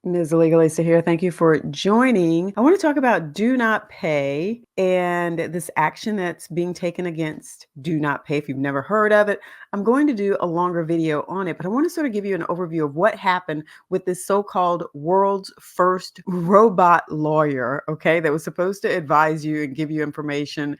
Ms. Legalista here. Thank you for joining. I want to talk about Do Not Pay and this action that's being taken against Do Not Pay. If you've never heard of it, I'm going to do a longer video on it, but I want to sort of give you an overview of what happened with this so-called world's first robot lawyer, okay, that was supposed to advise you and give you information.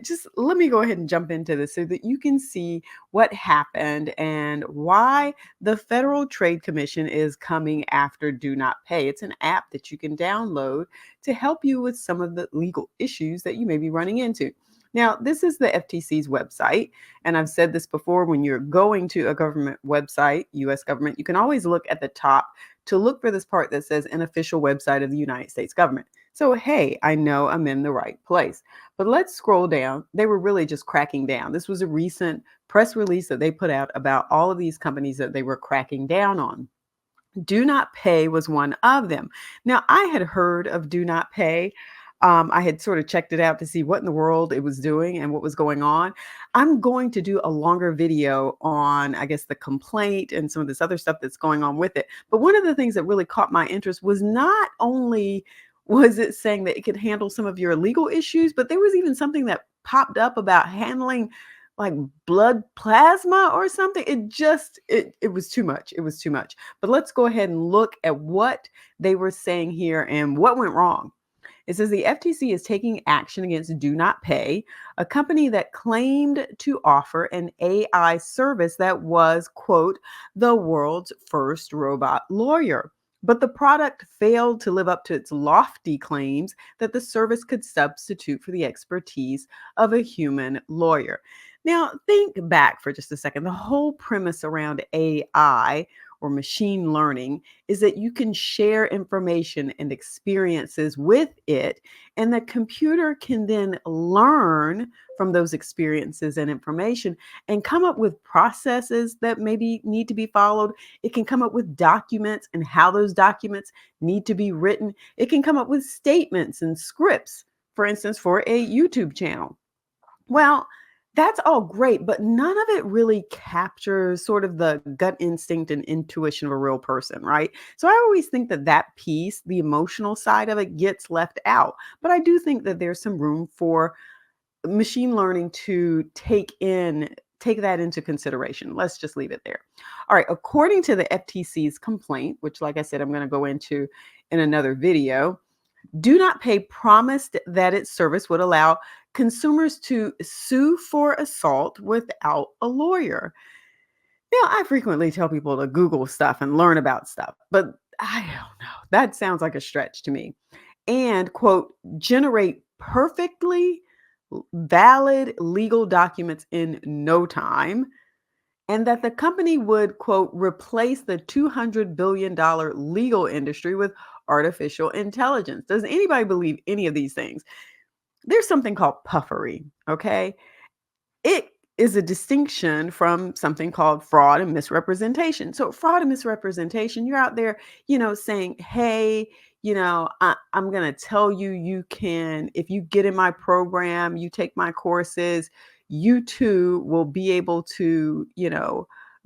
Just let me go ahead and jump into this so that you can see what happened and why the Federal Trade Commission is coming after Do Not Pay. It's an app that you can download to help you with some of the legal issues that you may be running into. Now, this is the FTC's website, and I've said this before, when you're going to a government website, US government, you can always look at the top to look for this part that says an official website of the United States government. So, hey, I know I'm in the right place. But let's scroll down. They were really just cracking down. This was a recent press release that they put out about all of these companies that they were cracking down on. Do Not Pay was one of them. Now, I had heard of Do Not Pay. I had sort of checked it out to see what in the world it was doing and what was going on. I'm going to do a longer video on, I guess, the complaint and some of this other stuff that's going on with it. But one of the things that really caught my interest was not only was it saying that it could handle some of your legal issues, but there was even something that popped up about handling like blood plasma or something. It was too much. It was too much. But let's go ahead and look at what they were saying here and what went wrong. It says the FTC is taking action against Do Not Pay, a company that claimed to offer an AI service that was, quote, the world's first robot lawyer. But the product failed to live up to its lofty claims that the service could substitute for the expertise of a human lawyer. Now, think back for just a second. The whole premise around AI or machine learning is that you can share information and experiences with it, and the computer can then learn from those experiences and information and come up with processes that maybe need to be followed. It can come up with documents and how those documents need to be written. It can come up with statements and scripts, for instance, for a YouTube channel. Well, that's all great, but none of it really captures sort of the gut instinct and intuition of a real person, right? So I always think that that piece, the emotional side of it, gets left out. But I do think that there's some room for machine learning to take that into consideration. Let's just leave it there. All right, according to the FTC's complaint, which like I said I'm going to go into in another video, Do Not Pay promised that its service would allow consumers to sue for assault without a lawyer. Now, I frequently tell people to Google stuff and learn about stuff, but I don't know. That sounds like a stretch to me. And, quote, generate perfectly valid legal documents in no time, and that the company would, quote, replace the $200 billion legal industry with artificial intelligence. Does anybody believe any of these things? There's something called puffery, okay? It is a distinction from something called fraud and misrepresentation. So, fraud and misrepresentation, you're out there, saying, hey, I'm going to tell you, you can, if you get in my program, you take my courses, you too will be able to,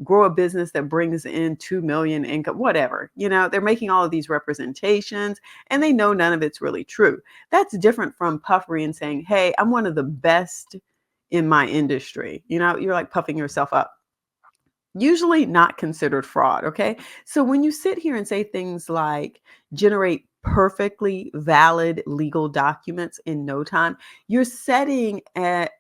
grow a business that brings in 2 million income, whatever. They're making all of these representations and they know none of it's really true. That's different from puffery and saying, hey, I'm one of the best in my industry. You're like puffing yourself up. Usually not considered fraud. Okay. So when you sit here and say things like generate perfectly valid legal documents in no time, you're setting a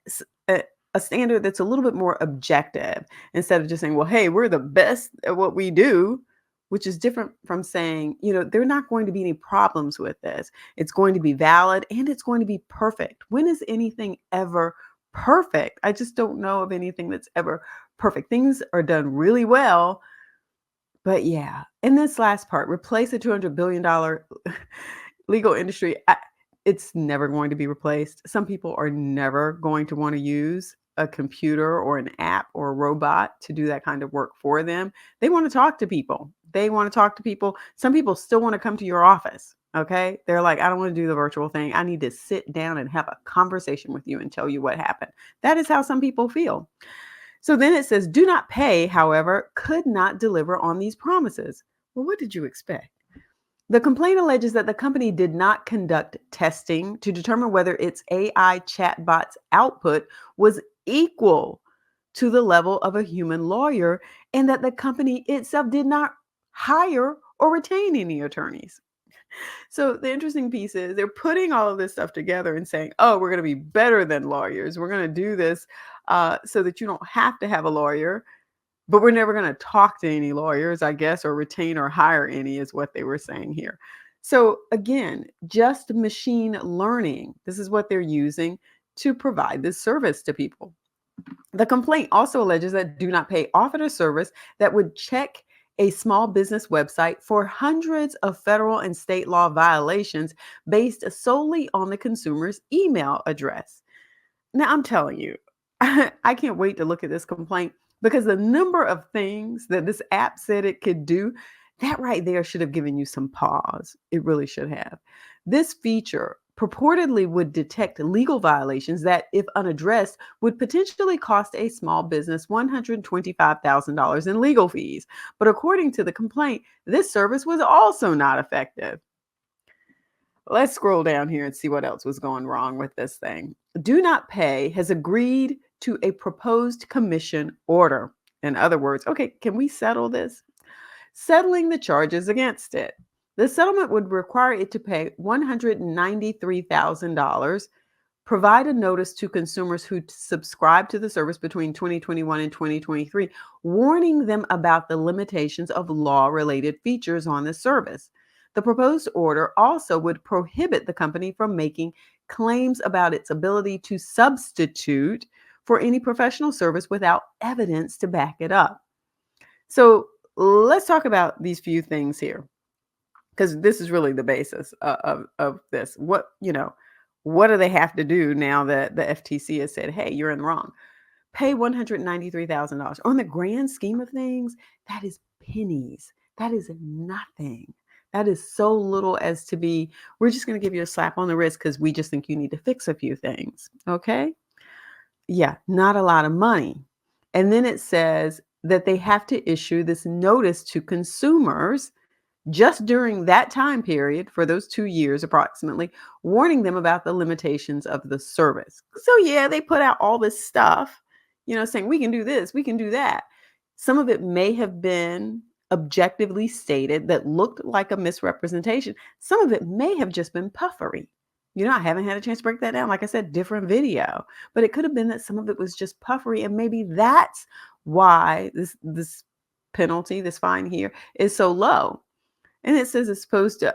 standard that's a little bit more objective instead of just saying, well, hey, we're the best at what we do, which is different from saying, there are not going to be any problems with this. It's going to be valid and it's going to be perfect. When is anything ever perfect? I just don't know of anything that's ever perfect. Things are done really well. But yeah, in this last part, replace a $200 billion legal industry. It's never going to be replaced. Some people are never going to want to use a computer or an app or a robot to do that kind of work for them. They want to talk to people. They want to talk to people. Some people still want to come to your office. Okay. They're like, I don't want to do the virtual thing. I need to sit down and have a conversation with you and tell you what happened. That is how some people feel. So then it says, Do Not Pay, however, could not deliver on these promises. Well, what did you expect? The complaint alleges that the company did not conduct testing to determine whether its AI chatbot's output was equal to the level of a human lawyer, and that the company itself did not hire or retain any attorneys. So the interesting piece is they're putting all of this stuff together and saying, oh, we're going to be better than lawyers. We're going to do this so that you don't have to have a lawyer, but we're never going to talk to any lawyers, I guess, or retain or hire any, is what they were saying here. So again, just machine learning. This is what they're using to provide this service to people. The complaint also alleges that DoNotPay offered a service that would check a small business website for hundreds of federal and state law violations based solely on the consumer's email address. Now, I'm telling you, I can't wait to look at this complaint because the number of things that this app said it could do, that right there should have given you some pause. It really should have. This feature purportedly would detect legal violations that, if unaddressed, would potentially cost a small business $125,000 in legal fees. But according to the complaint, this service was also not effective. Let's scroll down here and see what else was going wrong with this thing. DoNotPay has agreed to a proposed commission order. In other words, okay, can we settle this? Settling the charges against it. The settlement would require it to pay $193,000, provide a notice to consumers who subscribe to the service between 2021 and 2023, warning them about the limitations of law-related features on the service. The proposed order also would prohibit the company from making claims about its ability to substitute for any professional service without evidence to back it up. So let's talk about these few things here, because this is really the basis of this. What do they have to do now that the FTC has said, hey, you're in the wrong? Pay $193,000. On the grand scheme of things, that is pennies. That is nothing. That is so little as to be, we're just going to give you a slap on the wrist because we just think you need to fix a few things. Okay? Yeah, not a lot of money. And then it says that they have to issue this notice to consumers just during that time period for those 2 years approximately, warning them about the limitations of the service. So yeah, they put out all this stuff, saying we can do this, we can do that. Some of it may have been objectively stated that looked like a misrepresentation. Some of it may have just been puffery. I haven't had a chance to break that down. Like I said, different video. But it could have been that some of it was just puffery, and maybe that's why this penalty, this fine here, is so low. And it says it's supposed to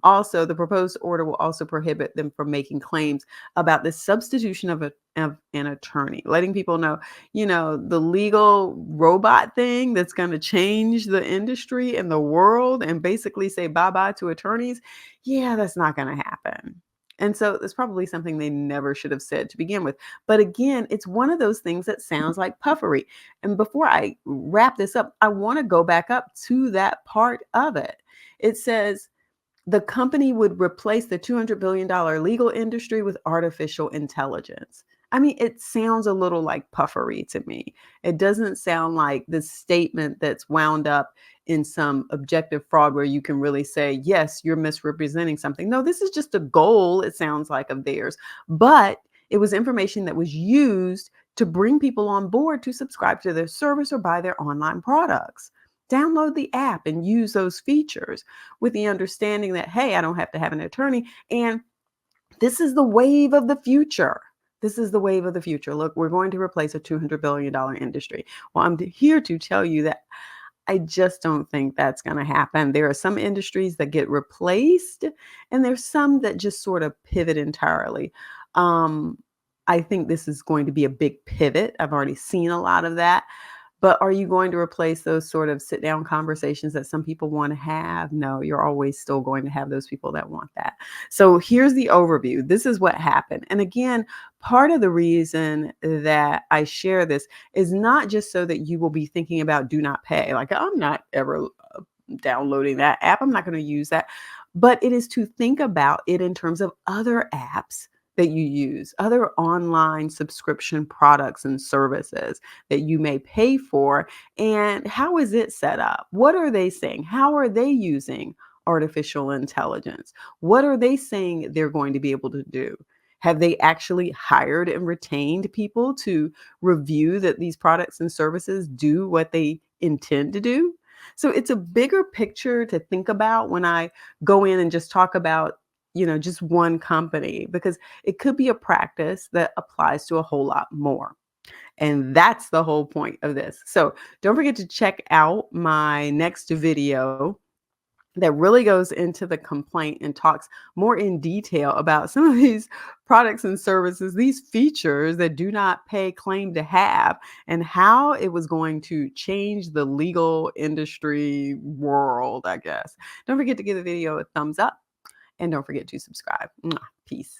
also, the proposed order will also prohibit them from making claims about the substitution of an attorney, letting people know, the legal robot thing that's going to change the industry and the world and basically say bye-bye to attorneys. Yeah, that's not going to happen. And so it's probably something they never should have said to begin with. But again, it's one of those things that sounds like puffery. And before I wrap this up, I want to go back up to that part of it. It says the company would replace the $200 billion legal industry with artificial intelligence. I mean, it sounds a little like puffery to me. It doesn't sound like this statement that's wound up in some objective fraud where you can really say, yes, you're misrepresenting something. No, this is just a goal, it sounds like, of theirs. But it was information that was used to bring people on board to subscribe to their service or buy their online products. Download the app and use those features with the understanding that, hey, I don't have to have an attorney. And this is the wave of the future. This is the wave of the future. Look, we're going to replace a $200 billion industry. Well, I'm here to tell you that I just don't think that's going to happen. There are some industries that get replaced, and there's some that just sort of pivot entirely. I think this is going to be a big pivot. I've already seen a lot of that. But are you going to replace those sort of sit down conversations that some people want to have? No, you're always still going to have those people that want that. So here's the overview. This is what happened. And again, part of the reason that I share this is not just so that you will be thinking about DoNotPay. Like, I'm not ever downloading that app. I'm not going to use that. But it is to think about it in terms of other apps that you use, other online subscription products and services that you may pay for, and how is it set up? What are they saying? How are they using artificial intelligence? What are they saying they're going to be able to do? Have they actually hired and retained people to review that these products and services do what they intend to do? So it's a bigger picture to think about when I go in and just talk about, just one company, because it could be a practice that applies to a whole lot more. And that's the whole point of this. So don't forget to check out my next video that really goes into the complaint and talks more in detail about some of these products and services, these features that Do Not Pay claim to have, and how it was going to change the legal industry world, I guess. Don't forget to give the video a thumbs up and don't forget to subscribe. Mwah. Peace.